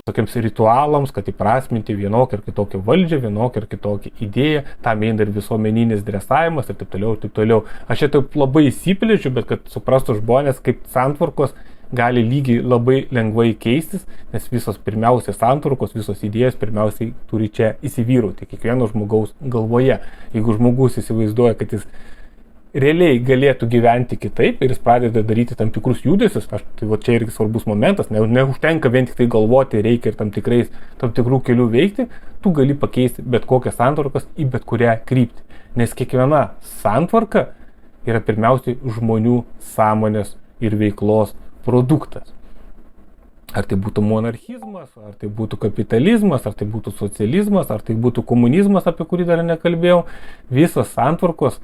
tokiems ritualams, kad įprasminti vienokią ar kitokią valdžią, vienokią ar kitokią idėją, tam eina ir visuomeninis dresavimas ir taip toliau, ir taip toliau. Aš čia taip labai įsiplėčiu, bet kad suprastų žmonės, kaip santvarkos gali lygiai labai lengvai keistis, nes visos pirmiausiai santvarkos, visos idėjos pirmiausiai turi čia įsivyrauti kiekvieno žmogaus galvoje. Jeigu žmogus įsivaizduoja, kad jis realiai galėtų gyventi kitaip ir jis pradeda daryti tam tikrus judesius, tai va čia irgi svarbus momentas, neužtenka vien tik tai galvoti, reikia ir tam tikrų kelių veikti, tu gali pakeisti bet kokias santvarkas į bet kurią kryptį. Nes kiekviena santvarka yra pirmiausiai žmonių sąmonės ir veiklos produktas. Ar tai būtų monarchizmas, ar tai būtų kapitalizmas, ar tai būtų socializmas, ar tai būtų komunizmas, apie kurį dar nekalbėjau, visos santvarkos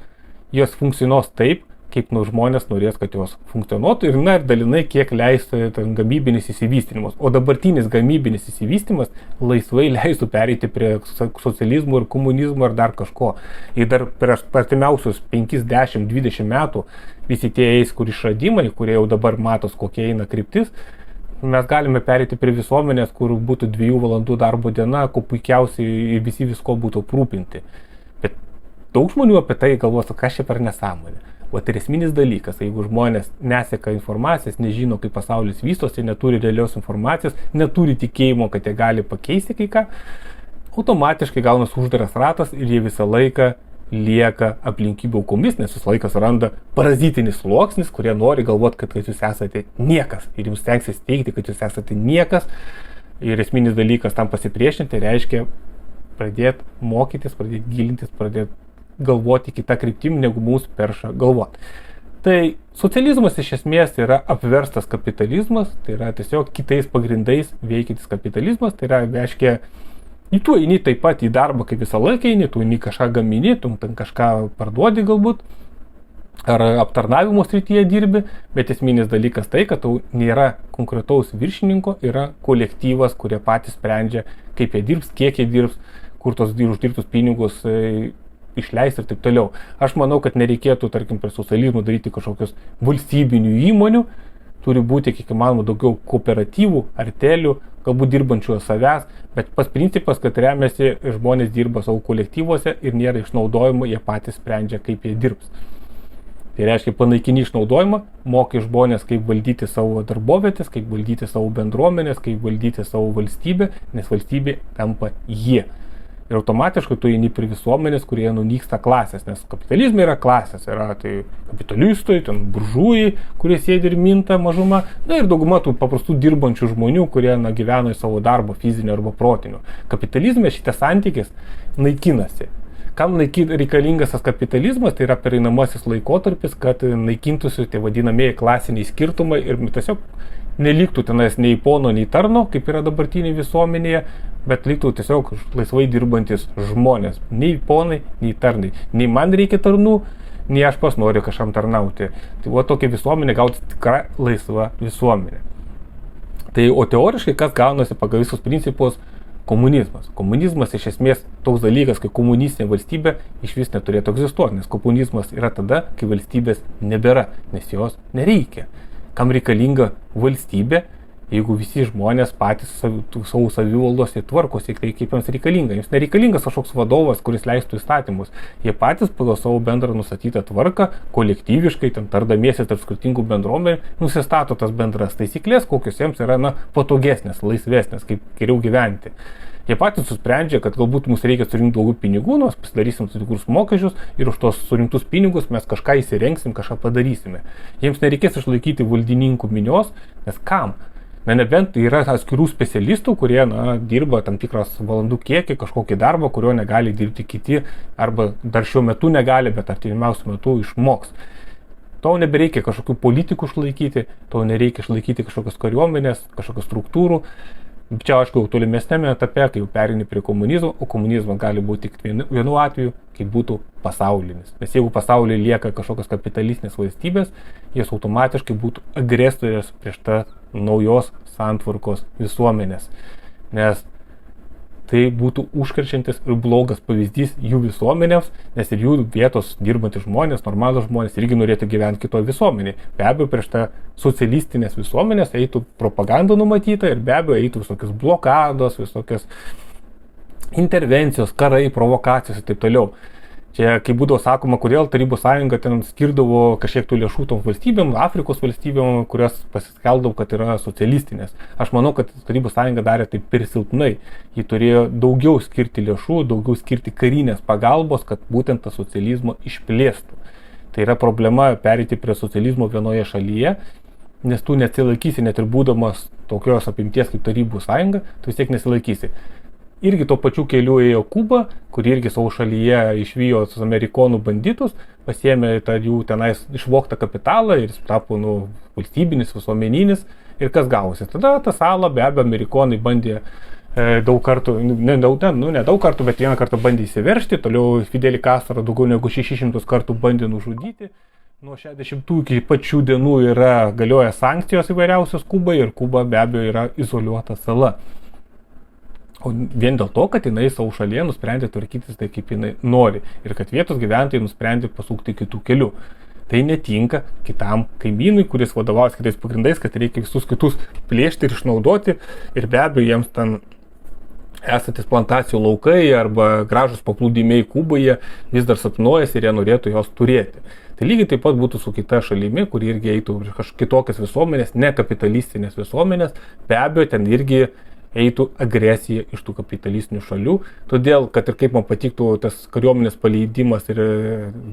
jos funkcionuos taip, kaip žmonės norės, kad jos funkcionuotų ir dalinai kiek leistų gamybinis įsivystymas. O dabartinis gamybinis įsivystymas laisvai leistų pereiti prie socializmo ir komunizmo ar dar kažko. Ir dar prieš artimiausius 5, 10, 20 metų visi tie kur išradimai, kurie jau dabar matos, kokia eina kryptis, mes galime pereiti prie visuomenės, kur būtų 2 valandų darbo diena, kuo puikiausiai visi visko būtų aprūpinti. Bet daug žmonių apie tai galvos, kas čia per nesąmonė. O tai esminis dalykas, jeigu žmonės neseka informacijos, nežino, kaip pasaulis vystosi, neturi realios informacijos, neturi tikėjimo, kad jie gali pakeisti kai ką, automatiškai gaunas uždaras ratas ir jie visą laiką lieka aplinkybių aukomis, nes visą laiką suranda parazitinis sluoksnis, kurie nori galvoti, kad jūs esate niekas ir jums tenksis teikti, kad jūs esate niekas. Ir esminis dalykas tam pasipriešinti reiškia pradėti mokytis, pradėti gilintis, pradėti galvoti kitą kryptimį, negu mūsų perša galvoti. Tai socializmas iš esmės yra apverstas kapitalizmas, tai yra tiesiog kitais pagrindais veikiantis kapitalizmas, tai yra, reiškia, tu eini taip pat į darbą, kaip visą laiką eini, tu eini kažką gamini, tu ten kažką parduodi galbūt, ar aptarnavimo srityje dirbi, bet esminis dalykas tai, kad tau nėra konkretaus viršininko, yra kolektyvas, kurie patys sprendžia, kaip jie dirbs, kiek jie dirbs, kur tos uždirbtus pinigus išleisti ir taip toliau. Aš manau, kad nereikėtų, tarkim, prie socializmo daryti kažkokius valstybinių įmonių, turi būti kiek įmanoma daugiau kooperatyvų, artelių, galbūt dirbančių savęs, bet pats principas, kad remiasi žmonės dirba savo kolektyvuose ir nėra išnaudojimo, jie patys sprendžia, kaip jie dirbs. Tai reiškia, panaikini išnaudojimą, mokai žmonės, kaip valdyti savo darbovietės, kaip valdyti savo bendruomenės, kaip valdyti savo valstybę, nes valstybė tampa jie. Ir automatiškai tu eini prie visuomenės, kurie nunyksta klasės, nes kapitalizme yra klasės, yra tai kapitalistai, ten buržujai, kurie sėdi ir minta mažuma, ir dauguma tų paprastų dirbančių žmonių, kurie gyvena į savo darbą fizinio arba protinio. Kapitalizme šitas santykis naikinasi. Kam reikalingas tas kapitalizmas, tai yra pereinamasis laikotarpis, kad naikintųsi tie vadinamieji klasiniai skirtumai ir tiesiog neliktų tenais nei pono, nei tarno, kaip yra dabartinėje visuomenėje, bet liktų tiesiog laisvai dirbantis žmonės. Nei ponai, nei tarnai. Nei man reikia tarnų, nei aš pas noriu kažkam tarnauti. Tai tokia visuomenė gauti tikra laisva visuomenė. Tai, o teoriškai, kas gaunasi pagal visus principus? Komunizmas. Komunizmas iš esmės toks dalykas, kai komunistinė valstybė iš vis neturėtų egzistuoti, nes komunizmas yra tada, kai valstybės nebėra, nes jos nereikia. Kam reikalinga valstybė, jeigu visi žmonės patys savo savivaldos tvarkosi, tai kaip jiems reikalinga. Jiems nereikalingas kažkoks vadovas, kuris leistų įstatymus. Jie patys pagal savo bendrą nustatytą tvarką, kolektyviškai, ten tardamiesi tarp skirtingų bendruomenių, nusistato tas bendras taisyklės, kokios jiems yra patogesnės, laisvesnės, kaip geriau gyventi. Jie patys susprendžia, kad galbūt mums reikia surinkti daugiau pinigų, nors pasidarysim tikrus mokesčius ir už tos surinktus pinigus mes kažką įsirengsim, kažką padarysime. Jiems nereikės išlaikyti valdininkų minios, nes kam? Nebent yra atskirų specialistų, kurie dirba tam tikras valandų kiekį, kažkokį darbą, kurio negali dirbti kiti, arba dar šiuo metu negali, bet artimiausiu metu išmoks. Tau nebereikia kažkokių politikų išlaikyti, tau nereikia išlaikyti kažkokios kariuomenės, kažkokios struktūrų. Čia, aišku, tolimesnėme etape, kai jau perini prie komunizmo, o komunizmas gali būti tik vienu atveju, kai būtų pasaulinis. Nes jeigu pasaulyje lieka kažkokios kapitalistinės valstybės, jos automatiškai būtų agresorės prieš tą naujos santvarkos visuomenės. Nes tai būtų užkrečiantis ir blogas pavyzdys jų visuomenėms, nes ir jų vietos dirbantys žmonės, normalūs žmonės irgi norėtų gyventi kitoje visuomenėje. Be abejo, prieš tą socialistinės visuomenės eitų propaganda numatyta ir be abejo eitų visokios blokados, visokios intervencijos, karai, provokacijos ir taip toliau. Čia, kai būdavo sakoma, kodėl Tarybų sąjunga ten skirdavo kažkiek tų lėšų tom valstybėm, Afrikos valstybėm, kurios pasiskeldavo, kad yra socialistinės. Aš manau, kad Tarybų sąjunga darė taip per silpnai. Ji turėjo daugiau skirti lėšų, daugiau skirti karinės pagalbos, kad būtent tą socializmą išplėstų. Tai yra problema pereiti prie socializmo vienoje šalyje, nes tu neatsilaikysi, net ir būdamas tokios apimties kaip Tarybų sąjunga, tu vis tiek nesilaikysi. Irgi to pačiu keliu ėjo Kuba, kuri irgi savo šalyje išvijo amerikonų banditus, pasiėmė tą jų tenais išvoktą kapitalą ir jis tapo valstybinis, visuomeninis ir kas gavosi. Tada tą salą be abejo amerikonai bandė daug kartų, ne daug kartų, bet vieną kartą bandė įsiveržti, toliau Fidelį Castrą daugiau negu 600 kartų bandė nužudyti. Nuo 60 iki pačių dienų galioja sankcijos įvairiausios Kubai ir Kuba be abejo yra izoliuota sala. O vien dėl to, kad jinai savo šalyje nusprendė tvarkytis tai, kaip jinai nori. Ir kad vietos gyventojai nusprendė pasukti kitų kelių. Tai netinka kitam kaimynui, kuris vadovaus kitais pagrindais, kad reikia visus kitus plėšti ir išnaudoti. Ir be abejo, jiems ten esantis plantacijų laukai arba gražus paplūdimiai Kuboje vis dar sapnuojasi ir jie norėtų jos turėti. Tai lygiai taip pat būtų su kita šalimi, kuri irgi eitų kažkokias kitokias visuomenės, ne kapitalistinės visuomenės. Be abejo, ten irgi eitų agresija iš tų kapitalistinių šalių, todėl, kad ir kaip man patiktų tas kariuomenės paleidimas ir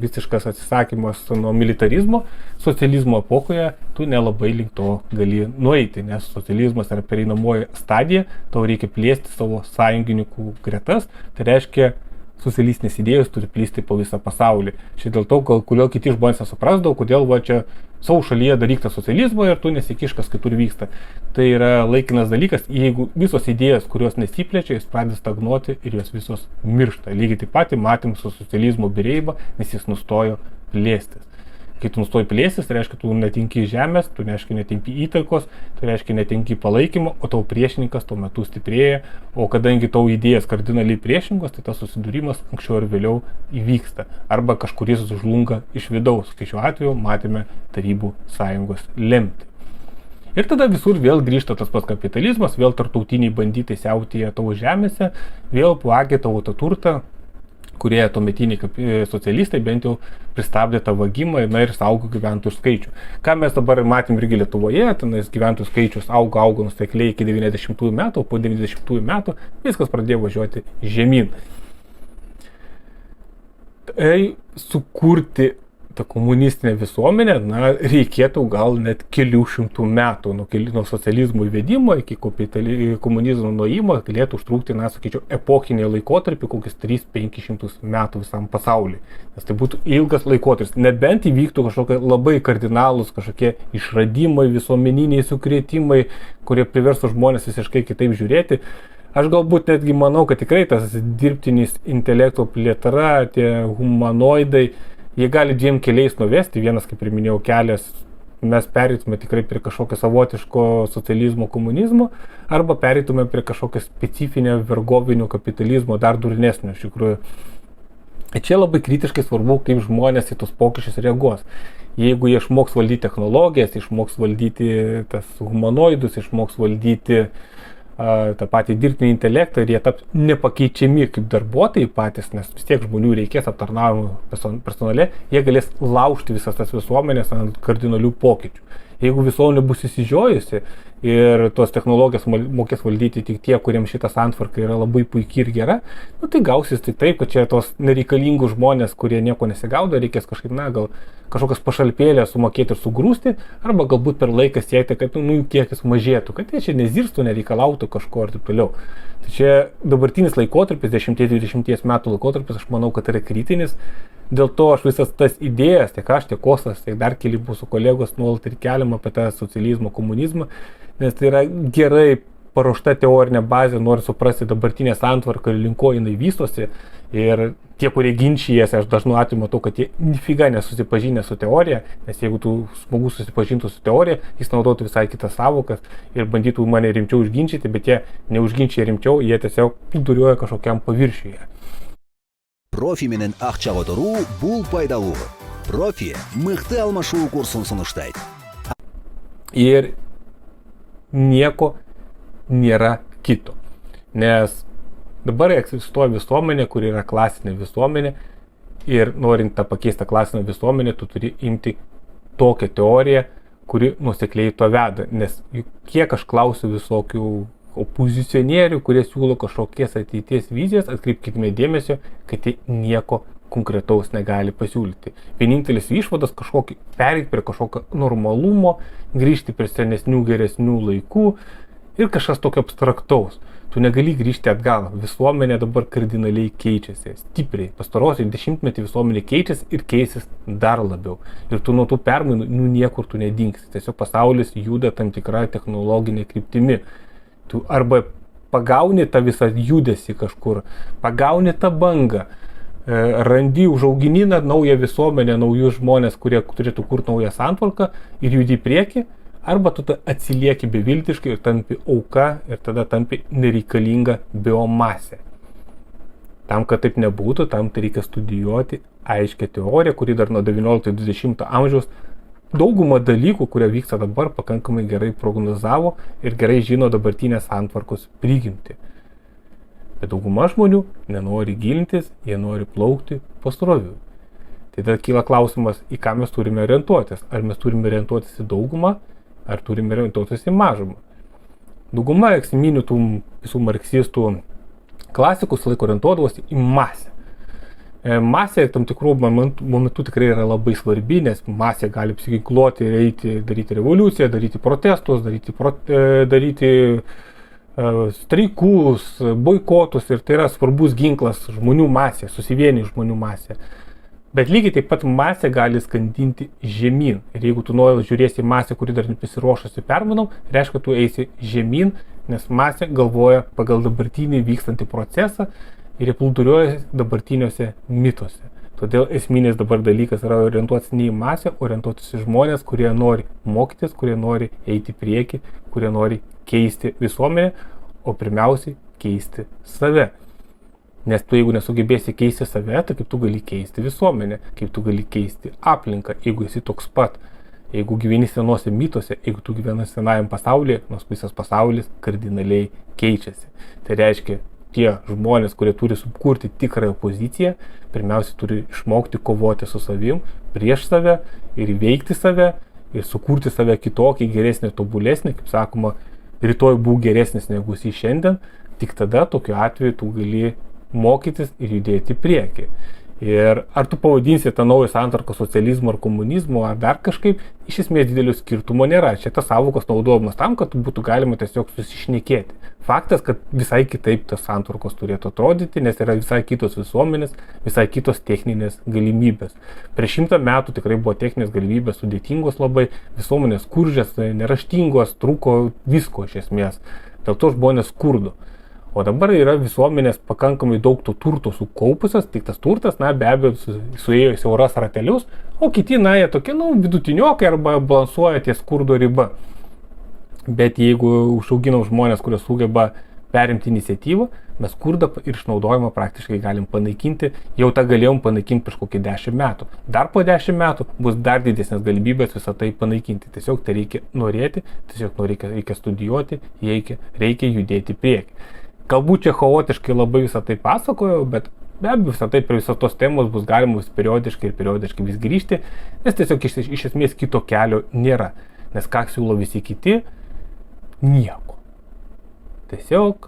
visiškas atsisakymas nuo militarizmo, socializmo epochoje tu nelabai link to gali nueiti, nes socializmas yra pereinamoji stadija, tau reikia plėsti savo sąjungininkų gretas, tai reiškia socialistinės idėjos turi plysti po visą pasaulį. Štai dėl to, kodėl kiti žmonės nesuprasdavo, kodėl va čia savo šalyje daryk tą socializmą ir tu nesikiš, kas kitur vyksta. Tai yra laikinas dalykas, jeigu visos idėjos, kurios nesiplečia, jis pradeda stagnuoti ir jos visos miršta. Lygiai taip pat matėm su socializmo byrėjimą, nes jis nustojo plėstis. Kai tu nustoji plėstis, tai reiškia, tu netinki žemės, tu netinki įtakos, tai reiškia, netinki palaikymo, o tavo priešininkas tuo metu stiprėja, o kadangi tavo idėjas kardinaliai priešingos, tai tas susidūrimas anksčiau ir vėliau įvyksta. Arba kažkuris žlunga iš vidaus, kai šiuo atveju matėme Tarybų sąjungos lemtį. Ir tada visur vėl grįžta tas pats kapitalizmas, vėl tarptautiniai banditai siautėja tavo žemėse, vėl vagia tavo tą turtą, kurie tuometiniai socialistai bent jau pristabdė tą vagimą ir saugo gyventojų skaičių. Ką mes dabar matėm irgi Lietuvoje, tenais gyventojų skaičius augo nuosekliai iki 90 metų, o po 90 metų viskas pradėjo važiuoti žemyn. Tai sukurti tą komunistinę visuomenę, reikėtų gal net kelių šimtų metų, nuo socializmo įvedimo iki komunizmo nuėjimo, galėtų užtrukti, sakyčiau, epochinį laikotarpį, kokius 300-500 metų visam pasauliui. Nes tai būtų ilgas laikotarpis, nebent įvyktų kažkokie labai kardinalūs, kažkokie išradimai, visuomeniniai sukrėtimai, kurie priverstų žmonės visiškai kitaip žiūrėti. Aš galbūt netgi manau, kad tikrai tas dirbtinis intelekto plėtra, tie humanoidai, jie gali dviem keliais nuvesti. Vienas, kaip ir minėjau, kelias, mes pereitume tikrai prie kažkokio savotiško socializmo, komunizmo, arba pereitume prie kažkokio specifinio vergovinio kapitalizmo, dar durnesnio iš tikrųjų. Čia labai kritiškai svarbu, kaip žmonės į tos pokyčius reaguos. Jeigu jie išmoks valdyti technologijas, išmoks valdyti tas humanoidus, išmoks valdyti tą patį dirbtinį intelektą ir jie taps nepakeičiami kaip darbuotojai patys, nes vis tiek žmonių reikės aptarnavimo personale, jie galės laužti visas tas visuomenės ant kardinalių pokyčių. Jeigu visuomenė bus įsižiojusi ir tos technologijas mokės valdyti tik tie, kuriems šita santvarka yra labai puikiai ir gera, tai gausis tik taip, kad čia tos nereikalingų žmonės, kurie nieko nesigaudo, reikės kažkaip, gal kažkokias pašalpėlės sumokėti ir sugrūsti, arba galbūt per laiką siekti, kad kiekis mažėtų, kad jie čia nezirstų, nereikalautų kažko ir taip toliau. Tai čia dabartinis laikotarpis, 10-20 metų laikotarpis, aš manau, kad yra kritinis. Dėl to aš visas tas idėjas, tiek aš, tiek Kostas, tiek dar keli mūsų kolegos nuolat ir keliam apie tą socializmą, komunizmą, nes tai yra gerai paruošta teorinė bazė, nori suprasti dabartinę santvarką ir link ko jinai vystosi. Ir tie, kurie ginčijasi, aš dažnu atveju matau, kad jie nifiga nesusipažinę su teorija, nes jeigu tu žmogus susipažintų su teorija, jis naudotų visai kitas savokas ir bandytų mane rimčiau užginčyti, bet jie neužginčia rimčiau, jie tiesiog plūduriuoja kažkokiam paviršiuje. Профи менен акчага отуруу бул пайдалуу. Профи мыкты алмашуу курсун сунуштайт. Ir nieko nėra kito. Nes dabar egzistuoja visuomenė, kuri yra klasinė visuomenė ir norint tą pakeistą klasinę visuomenę, tu turi imti tokią teoriją, kuri nuosekliai to veda. Nes kiek aš klausiu visokių opozicionierių, kurie siūlo kažkokias ateities vizijas, atkreipkime dėmesio, kad jie nieko konkretaus negali pasiūlyti. Vienintelis išvadas pereiti prie kažkokio normalumo, grįžti prie senesnių, geresnių laikų ir kažkas tokio abstraktaus. Tu negali grįžti atgal. Visuomenė dabar kardinaliai keičiasi, stipriai. Pastarosius 10-metį visuomenė keičiasi ir keisis dar labiau. Ir tu nuo tų permainų niekur tu nedingsi. Tiesiog pasaulis juda tam tikrą technologinę kryptimi. Tu arba pagauni tą visą judesį kažkur, pagauni tą bangą, randi, užaugini naują visuomenę, naujus žmonės, kurie turėtų kurti naują santvarką ir judi į priekį, arba tu atsilieki beviltiškai ir tampi auka ir tada tampi nereikalinga biomasė. Tam, kad taip nebūtų, tam tai reikia studijuoti aiškę teoriją, kuri dar nuo 19-20 amžiaus daugumą dalykų, kurie vyksta dabar, pakankamai gerai prognozavo ir gerai žino dabartinės santvarkos prigimtį. Bet dauguma žmonių nenori gilintis, jie nori plaukti pasroviui. Tai tada kyla klausimas, į ką mes turime orientuotis. Ar mes turime orientuotis į daugumą, ar turime orientuotis į mažumą. Dauguma eksiminių tų visų marksistų klasikus laiko orientuodavosi į masę. Masė tam tikrų momentų tikrai yra labai svarbi, nes masė gali apsiginkluoti ir eiti, daryti revoliuciją, daryti protestus, daryti streikus, boikotus ir tai yra svarbus ginklas žmonių masė, susivienijų žmonių masė. Bet lygiai taip pat masė gali skandinti žemyn. Ir jeigu tu nori žiūrėsi į masę, kuri dar nepasiruošusi permainom, reiškia, tu eisi žemyn, nes masė galvoja pagal dabartinį vykstantį procesą ir jie plūduriuoja dabartiniuose mituose. Todėl esminis dabar dalykas yra orientuotis ne į masę, orientuotis į žmonės, kurie nori mokytis, kurie nori eiti į priekį, kurie nori keisti visuomenę, o pirmiausiai keisti save. Nes tu jeigu nesugebėsi keisti save, tai kaip tu gali keisti visuomenę, kaip tu gali keisti aplinką, jeigu esi toks pat. Jeigu gyveni senuose mituose, jeigu tu gyveni senajam pasaulyje, nors visas pasaulis kardinaliai keičiasi. Tai reiškia, tie žmonės, kurie turi sukurti tikrąją poziciją, pirmiausia turi išmokti kovoti su savim, prieš save ir įveikti save ir sukurti save kitokį, geresnį, tobulesnį, kaip sakoma, rytoj būk geresnis negu esi šiandien, tik tada tokiu atveju tu gali mokytis ir judėti į priekį. Ir ar tu pavadinsi tą naują santvarką socializmu ar komunizmu ar dar kažkaip, iš esmės didelio skirtumo nėra. Čia tas sąvokos naudojamas tam, kad būtų galima tiesiog susišnekėti. Faktas, kad visai kitaip tas santvarkos turėtų atrodyti, nes yra visai kitos visuomenės, visai kitos techninės galimybės. Prieš 100 metų tikrai buvo techninės galimybės sudėtingos labai, visuomenės skurdžios, neraštingos, trūko visko iš esmės. Dėl to žmonės skurdo. O dabar yra visuomenės pakankamai daug to turto sukaupusios, tik tas turtas, be abejo, suėjo į siauras ratelius, o kiti, jie tokie, vidutiniokai arba balansuoja ties skurdo riba. Bet jeigu užauginam žmonės, kurie sugeba perimti iniciatyvą, mes skurdą ir išnaudojimą praktiškai galim panaikinti, jau tą galėjom panaikinti prieš kokį 10 metų. Dar po 10 metų bus dar didesnės galimybės visą tai panaikinti. Tiesiog tai reikia norėti, tiesiog reikia studijuoti, reikia judėti į priekį. Galbūt čia chaotiškai labai visą tai pasakojau, bet be abejo visą tai prie visos tos temos bus galima periodiškai vis grįžti, nes tiesiog iš esmės kito kelio nėra. Nes ką siūlo visi kiti? Nieko. Tiesiog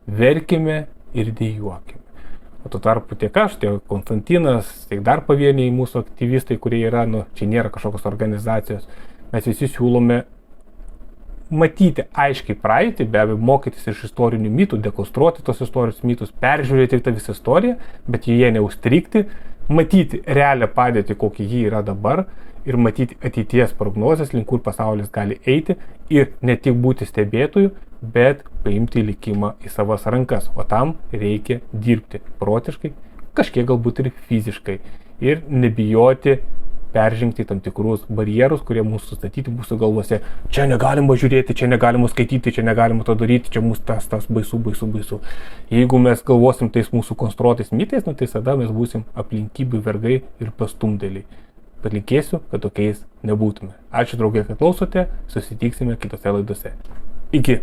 verkime ir dejuokime. O tuo tarpu tiek aš, tiek Konstantinas, tiek dar pavieniai mūsų aktyvistai, kurie yra, čia nėra kažkokios organizacijos, mes visi siūlome matyti aiškiai praeitį, be abejo mokytis iš istorinių mitų, dekonstruoti tos istorijos mitus, peržiūrėti tą visą istoriją, bet joje neužstrigti, matyti realią padėtį, kokia ji yra dabar ir matyti ateities prognozes, link kur pasaulis gali eiti ir ne tik būti stebėtojų, bet paimti likimą į savas rankas. O tam reikia dirbti protiškai, kažkiek galbūt ir fiziškai ir nebijoti peržengti tam tikrus barjerus, kurie mūsų sustatyti mūsų galvose. Čia negalima žiūrėti, čia negalima skaityti, čia negalima to daryti, čia mūsų tas baisu. Jeigu mes galvosim tais mūsų konstruotais mitais, tai tada mes būsim aplinkybių vergai ir pastumdėliai. Palinkėsiu, kad tokiais nebūtume. Ačiū draugai, kad klausote, susitiksime kitose laidose. Iki.